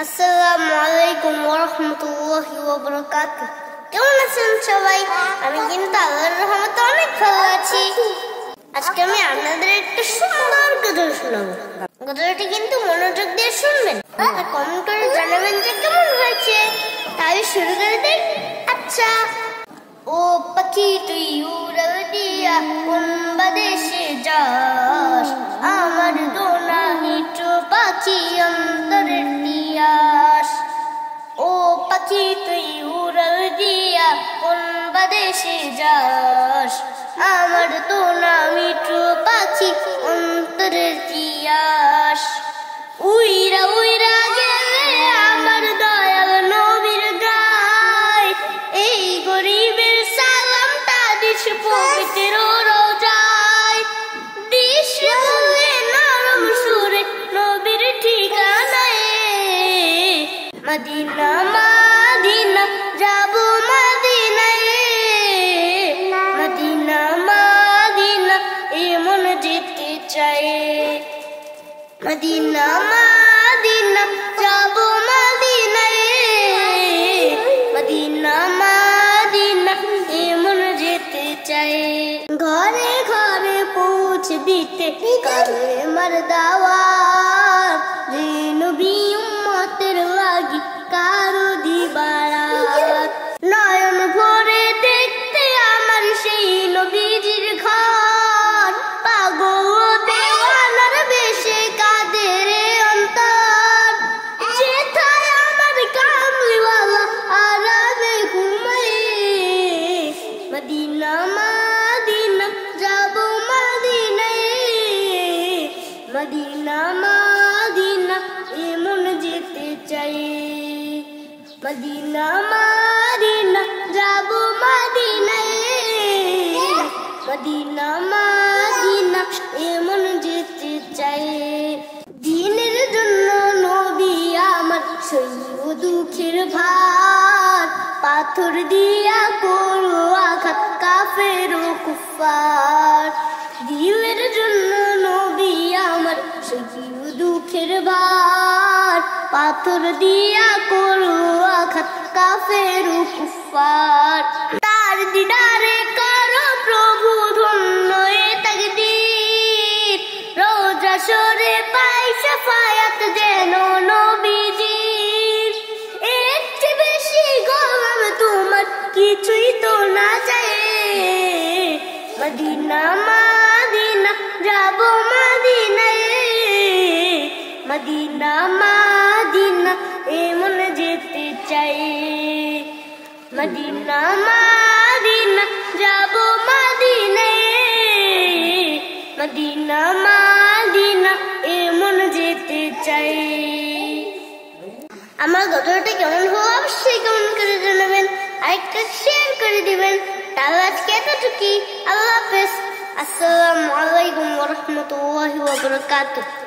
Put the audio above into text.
আসসালামু আলাইকুম ওয়া রাহমাতুল্লাহি ওয়া বারাকাতুহু। কেমন আছেন সবাই? আমি কিন্তু আল্লাহর রহমতে অনেক ভালো আছি। আজকে আমি আপনাদের একটা সুন্দর গজল শোনাবো। গজলটি কিন্তু মনোযোগ দিয়ে শুনবেন আর কমেন্ট করে জানাবেন যে কেমন হয়েছে। তাই শুরু করে দেই। আচ্ছা। ও পাখি তুই উড়াল দিয়া কোন বাদেশে যাস, আমার দোনা মিঠু পাখি অন্তরের তিয়াস। ও পাখি তুই উড়াল দিয়া কোন বাদেশে যাস, আমার দোনা মিঠু পাখি অন্তরের তিয়াস। উইরা উইরা গেলে আমার দয়াল নবীর গায়, এই গরিবের সালামটা দিস পবিত্র রোজায়। দিস বলে নরম সুরে নবীর ঠিকানায়, মদিনা মদিনা যাব মদিনায়, মদিনা মদিনা এমন যেতে চাই। মদিনা মদিনা যাব মদিনায়, মদিনা মদিনা এমন যেতে চাই। ঘরে ঘরে পৌঁছে দিতে কালেমার দাওয়াত, যে নবী উম্মতের লাগি কারো দিবারাত। নয়ন ভরে দেখতে আমার সেই নবীজির ঘর, পাগল দেওয়ানার বেশে কাঁদে রে অন্তর। যেথায় আমার কামলিওয়ালা আরামে ঘুমায়, মদিনা মদিনা যাব মদিনায়, মদিনা মদিনা এমন যেতে চাই। মদিনা মদিনা যাব মদিনায়, মদিনা মদিনা এমন যেতে চাই। দিনের জন্য নবী আমার সইব দুঃখের ভার, পাথর দিয়া করো আঘাত কাফের ও কুফার। দিনের জন্য নবী আমার সইব দুঃখের ভার, পাথর দিয়া করো আঘাত কাফের ও কুফার। তার দিদারে করো প্রভু ধন্য এ তাকদীর, রোজা সরে পাই শাফায়াত যেন নবীজির। এর চেয়ে বেশি গোলাম তোমার কিছুই তো না চাই। মদিনা মদিনা যাব মদিনায়, মদিনা মদিনা এমন যেতে চাই। মদিনা মদিনা যাব মদিনায়, মদিনা মদিনা এমন যেতে চাই। আমার গজলটা কেমন হলো অবশ্যই কমেন্ট করে জানাবেন, আরেকটা শেয়ার করে দিবেন। তাহলে আজকে এতটুকুই। আল্লাহ হাফেজ। আসসালামু আলাইকুম ওয়া রাহমাতুল্লাহি ওয়া বারাকাতুহু।